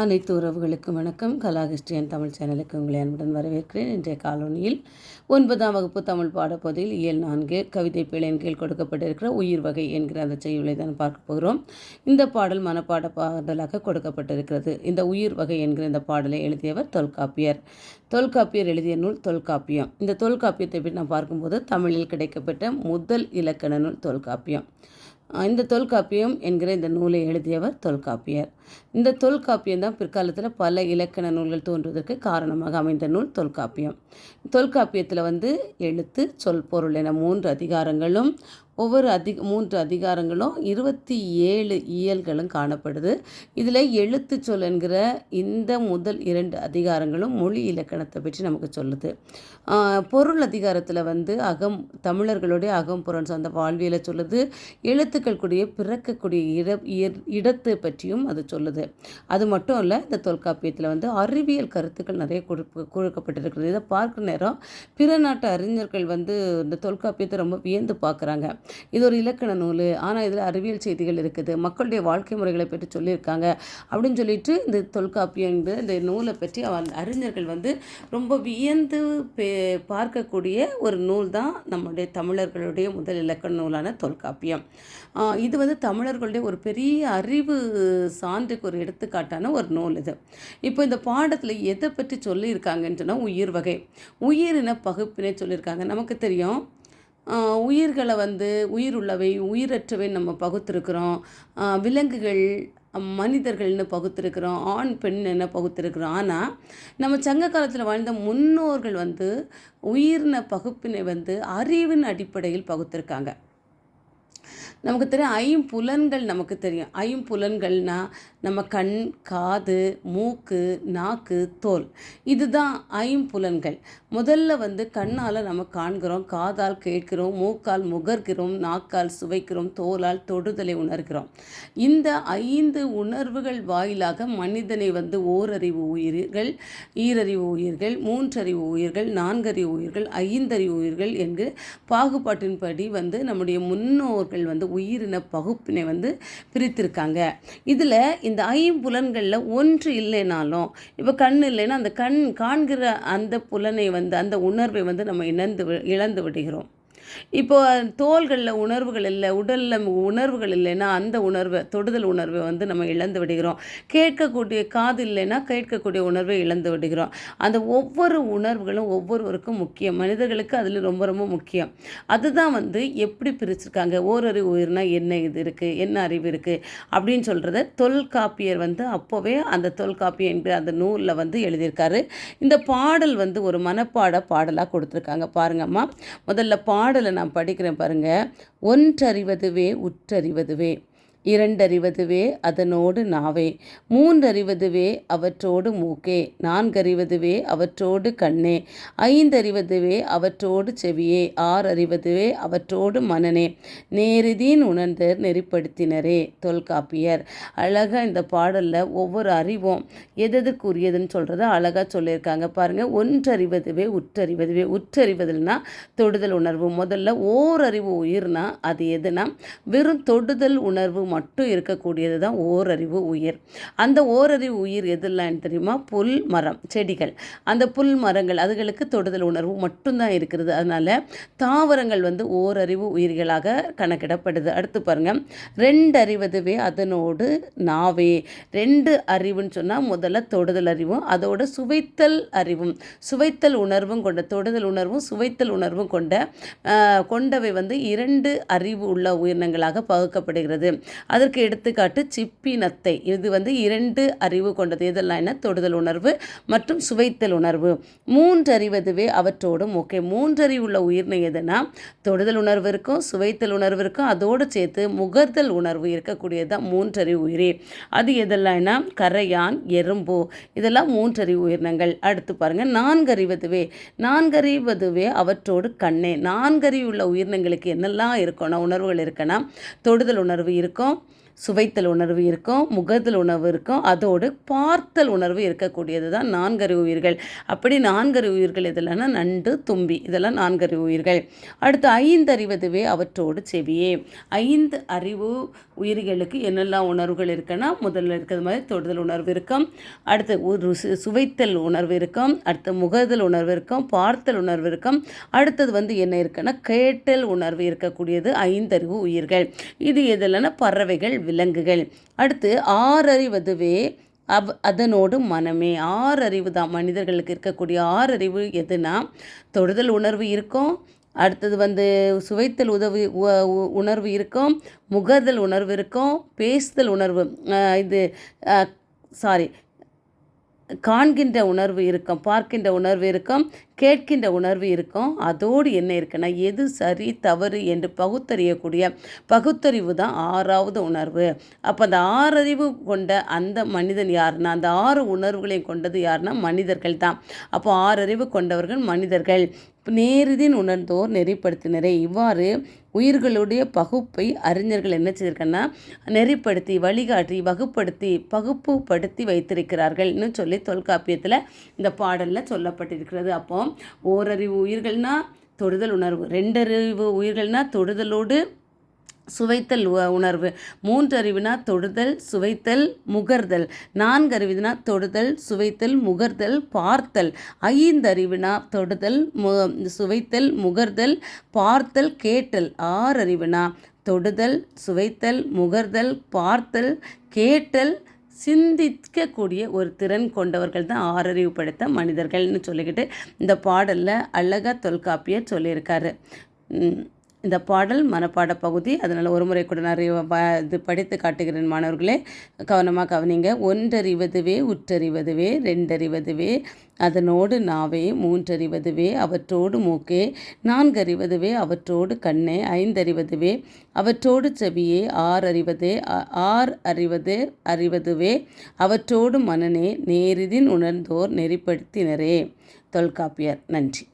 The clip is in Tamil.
அனைத்து உறவுகளுக்கும் வணக்கம். கலாகிஸ்டியன் தமிழ் சேனலுக்கு உங்களை அன்புடன் வரவேற்கிறேன். இன்றைய காலொனியில் 9ஆம் வகுப்பு தமிழ் பாடப்பகுதியில் இயல் 4 கவிதை பிழையின் கீழ் கொடுக்கப்பட்டிருக்கிற உயிர் வகை என்கிற அந்த செய்யுளை தான் பார்க்க போகிறோம். இந்த பாடல் மனப்பாட பாடலாக கொடுக்கப்பட்டிருக்கிறது. இந்த உயிர் வகை என்கிற இந்த பாடலை எழுதியவர் தொல்காப்பியர். தொல்காப்பியர் எழுதிய நூல் தொல்காப்பியம். இந்த தொல்காப்பியத்தை பற்றி நாம் பார்க்கும்போது தமிழில் கிடைக்கப்பட்ட முதல் இலக்கண நூல் தொல்காப்பியம். இந்த தொல்காப்பியம் என்கிற இந்த நூலை எழுதியவர் தொல்காப்பியர். இந்த தொல்காப்பியம் தான் பிற்காலத்தில் பல இலக்கண நூல்கள் தோன்றுவதற்கு காரணமாக அமைந்த நூல் தொல்காப்பியம். தொல்காப்பியத்தில் எழுத்து, சொல், பொருள் என 3 அதிகாரங்களும் ஒவ்வொரு 3 அதிகாரங்களும் 27 இயல்களும் காணப்படுது. இதில் எழுத்து சொல் என்கிற இந்த முதல் 2 அதிகாரங்களும் மொழி இலக்கணத்தை பற்றி நமக்கு சொல்லுது. பொருள் அதிகாரத்தில் தமிழர்களுடைய அகம்புறம் சார்ந்த வாழ்வியலை சொல்லுது. எழுத்துக்கள் கூடிய பிறக்கக்கூடிய இடத்தை பற்றியும் அது சொல்லுது. அது மட்டும் இல்லை, இந்த தொல்காப்பியத்தில் அறிவியல் கருத்துக்கள் நிறைய கொடுக்கப்பட்டிருக்கிறது. இதை பார்க்குற நேரம் பிற நாட்டு அறிஞர்கள் இந்த தொல்காப்பியத்தை ரொம்ப வியந்து பார்க்குறாங்க. இது ஒரு இலக்கண நூல், ஆனால் இதில் அறிவியல் செய்திகள் இருக்குது, மக்களுடைய வாழ்க்கை முறைகளை பற்றி சொல்லியிருக்காங்க அப்படின்னு சொல்லிட்டு இந்த தொல்காப்பியம் இந்த நூலை பற்றி அறிஞர்கள் ரொம்ப வியந்து பார்க்கக்கூடிய ஒரு நூல் தான் நம்முடைய தமிழர்களுடைய முதல் இலக்கண நூலான தொல்காப்பியம். இது தமிழர்களுடைய ஒரு பெரிய அறிவு சான்றுக்கு ஒரு எடுத்துக்காட்டான ஒரு நூல் இது. இப்போ இந்த பாடத்தில் எதை பற்றி சொல்லியிருக்காங்கன்னு சொன்னால் உயிரின பகுப்பினை சொல்லியிருக்காங்க. நமக்கு தெரியும், உயிர்களை உயிருள்ளவை உயிரற்றவை நம்ம பகுத்திருக்கிறோம். விலங்குகள் மனிதர்கள்னு பகுத்திருக்கிறோம், ஆண் பெண் என்ன பகுத்திருக்கிறோம். ஆனால் நம்ம சங்க காலத்தில் வாழ்ந்த முன்னோர்கள் உயிரின பகுப்பினை அறிவின் அடிப்படையில் பகுத்திருக்காங்க. நமக்கு தெரியும், ஐம்புலன்கள் நமக்கு தெரியும். ஐம்புலன்கள்னால் நம்ம கண், காது, மூக்கு, நாக்கு, தோல், இதுதான் ஐம்புலன்கள். முதல்ல கண்ணால் நம்ம காண்கிறோம், காதால் கேட்கிறோம், மூக்கால் முகர்கிறோம், நாக்கால் சுவைக்கிறோம், தோலால் தொடுதலை உணர்கிறோம். இந்த 5 உணர்வுகள் வாயிலாக மனிதனை ஓரறிவு உயிர்கள், ஈரறிவு உயிர்கள், 3 அறிவு உயிர்கள், 4 அறிவு உயிர்கள், 5 அறிவு உயிர்கள் என்று பாகுபாட்டின்படி நம்முடைய முன்னோர்கள் உயிரின பகுப்பினை பிரித்திருக்காங்க. இதில் இந்த ஐம்புலன்களில் ஒன்று இல்லைனாலும், இப்போ கண் இல்லைன்னா அந்த கண் காண்கிற அந்த புலனை அந்த உணர்வை நம்ம இழந்து விடுகிறோம். இப்போ தோள்களில் உணர்வுகள் இல்லை, உடலில் உணர்வுகள் இல்லைன்னா அந்த உணர்வை, தொடுதல் உணர்வை நம்ம இழந்து விடுகிறோம். கேட்கக்கூடிய காது இல்லைன்னா கேட்கக்கூடிய உணர்வை இழந்து விடுகிறோம். அந்த ஒவ்வொரு உணர்வுகளும் ஒவ்வொருவருக்கும் முக்கியம், மனிதர்களுக்கு அதில் ரொம்ப ரொம்ப முக்கியம். அதுதான் எப்படி பிரிச்சிருக்காங்க, ஓரறிவு உயிர்னா என்ன இது இருக்குது, என்ன அறிவு இருக்குது அப்படின்னு சொல்கிறத தொல்காப்பியர் அப்போவே அந்த தொல்காப்பியம் என்கிற அந்த நூலில் எழுதியிருக்காரு. இந்த பாடல் ஒரு மனப்பாட பாடலாக கொடுத்துருக்காங்க. பாருங்கம்மா, முதல்ல பாடலை நான் படிக்கிறேன் பாருங்க. ஒன்றறிவதுவே உற்றறிவதுவே, இரண்டறிவதுவே அதனோடு நாவே, மூன்றறிவதுவே அவற்றோடு மூக்கே, நான்கறிவதுவே அவற்றோடு கண்ணே, ஐந்தறிவதுவே அவற்றோடு செவியே, ஆறறிவதுவே அவற்றோடு மனனே, நேரிதீன் உணர்ந்தர் நெறிப்படுத்தினரே. தொல்காப்பியர் அழகாக இந்த பாடலில் ஒவ்வொரு அறிவும் எதுக்குரியதுன்னு சொல்கிறத அழகாக சொல்லியிருக்காங்க. பாருங்கள், ஒன்றறிவதுவே உற்றறிவதுவே. உற்றறிவதுன்னா தொடுதல் உணர்வு. முதல்ல ஓரறிவு உயிர்னா அது எதுனா வெறும் தொடுதல் உணர்வு மட்டும் இருக்கக்கூடியது தான் ஓரறிவு உயிர். அந்த ஓரறிவு உயிர் எதெல்லாம் தெரியுமா? புல், மரம், செடிகள். அந்த புல் மரங்கள் அதுகளுக்கு தொடுதல் உணர்வு மட்டும்தான் இருக்கிறது. அதனால் தாவரங்கள் ஓரறிவு உயிர்களாக கணக்கிடப்படுது. அடுத்து பாருங்கள், 2 அறிவதுவே அதனோடு நாவே. 2 அறிவுன்னு சொன்னால் முதல்ல தொடுதல் அறிவும் அதோட சுவைத்தல் அறிவும், சுவைத்தல் உணர்வும் கொண்ட, தொடுதல் உணர்வும் சுவைத்தல் உணர்வும் கொண்டவை 2 அறிவு உள்ள உயிரினங்களாக பகுக்கப்படுகிறது. அதற்கு எடுத்துக்காட்டு சிப்பி, நத்தை. இது 2 அறிவு கொண்டது. இதெல்லாம் என்ன? தொடுதல் உணர்வு மற்றும் சுவைத்தல் உணர்வு. 3 அறிவதுவே அவற்றோடு மூக்கை. 3 அறிவு உள்ள உயிரினம் எதுனா தொடுதல் உணர்வு இருக்கும், சுவைத்தல் உணர்வு இருக்கும், அதோடு சேர்த்து முகர்தல் உணர்வு இருக்கக்கூடியது தான் 3 அறிவு உயிரே. அது எதெல்லாம்னா கரையான், எறும்பு, இதெல்லாம் 3 அறிவு உயிரினங்கள். அடுத்து பாருங்கள், 4 அறிவதுவே. 4 அறிவதுவே அவற்றோடு கண்ணே. 4 அறிவு உள்ள உயிரினங்களுக்கு என்னெல்லாம் இருக்குன்னா உணர்வுகள் இருக்குன்னா தொடுதல் உணர்வு இருக்கும், சுவைத்தல் உணர்வு இருக்கும், முகர்தல் உணர்வு இருக்கும், அதோடு பார்த்தல் உணர்வு இருக்கக்கூடியது தான் நான்கறிவு உயிர்கள். அப்படி நான்கறிவு உயிர்கள் இதெல்லாம் நண்டு, தும்பி, இதெல்லாம் நான்கறிவு உயிர்கள். அடுத்து ஐந்தறிவதுவே அவற்றோடு செவியே. 5 அறிவு உயிர்களுக்கு என்னெல்லாம் உணர்வுகள் இருக்குன்னா, முதல்ல இருக்கிறது மாதிரி தொடுதல் உணர்வு இருக்கும், அடுத்து ஒரு சுவைத்தல் உணர்வு இருக்கும், அடுத்து முகர்தல் உணர்வு இருக்கும், பார்த்தல் உணர்வு இருக்கும், அடுத்தது என்ன இருக்குன்னா கேட்டல் உணர்வு இருக்கக்கூடியது 5 அறிவு உயிர்கள். இது எதில்னா பறவைகள், விலங்குகள். அடுத்து 6 அறிவதுவே அதனோடு மனமே. 6 அறிவு தான் மனிதர்களுக்கு இருக்கக்கூடிய 6 அறிவு. எதுனா தொடுதல் உணர்வு இருக்கும், அடுத்தது சுவைத்தல் உணர்வு இருக்கும், முகர்தல் உணர்வு இருக்கும், பேசுதல் உணர்வு காண்கின்ற உணர்வு இருக்கும், பார்க்கின்ற உணர்வு இருக்கும், கேட்கின்ற உணர்வு இருக்கும். அதோடு என்ன இருக்குன்னா எது சரி தவறு என்று பகுத்தறியக்கூடிய பகுத்தறிவு தான் 6ஆவது உணர்வு. அப்போ அந்த 6 அறிவு கொண்ட அந்த மனிதன் யாருன்னா, அந்த 6 உணர்வுகளையும் கொண்டது யாருன்னா மனிதர்கள் தான். அப்போ 6 அறிவு கொண்டவர்கள் மனிதர்கள். நேரிதின் உணர்ந்தோர் நெறிப்படுத்தினரே. இவ்வாறு உயிர்களுடைய பகுப்பை அறிஞர்கள் என்ன செய்திருக்கன்னா நெறிப்படுத்தி, வழிகாட்டி, வகுப்படுத்தி, பகுப்புப்படுத்தி வைத்திருக்கிறார்கள்னு சொல்லி தொல்காப்பியத்தில் இந்த பாடலில் சொல்லப்பட்டிருக்கிறது. அப்போ ஓரறிவு உயிர்கள்னால் தொடுதல் உணர்வு, 2 அறிவு உயிர்கள்னால் தொடுதலோடு சுவைத்தல் உணர்வு, 3 அறிவுனா தொடுதல், சுவைத்தல், முகர்தல், 4 அறிவுனா தொடுதல், சுவைத்தல், முகர்தல், பார்த்தல், 5 அறிவுனா தொடுதல், சுவைத்தல், முகர்தல், பார்த்தல், கேட்டல், 6 அறிவுனா தொடுதல், சுவைத்தல், முகர்தல், பார்த்தல், கேட்டல், சிந்திக்கக்கூடிய ஒரு திறன் கொண்டவர்கள் தான் 6 அறிவு படைத்த மனிதர்கள்னு சொல்லிக்கிட்டு இந்த பாடலில் அழகாக தொல்காப்பியர் சொல்லியிருக்காரு. இந்த பாடல் மனப்பாட பகுதி, அதனால் ஒரு முறை கூட நிறைய இது படித்து காட்டுகிறேன் மாணவர்களே, கவனமாக கவனிங்க. 1 அறிவதுவே உற்றறிவதுவே, 2 அறிவதுவே அதனோடு நாவே, 3 அறிவதுவே அவற்றோடு மூக்கே, 4 அறிவதுவே அவற்றோடு கண்ணே, 5 அறிவதுவே அவற்றோடு செவியே, 6 அறிவதுவே அவற்றோடு மனனே, நேரிதின் உணர்ந்தோர் நெறிப்படுத்தினரே. தொல்காப்பியர். நன்றி.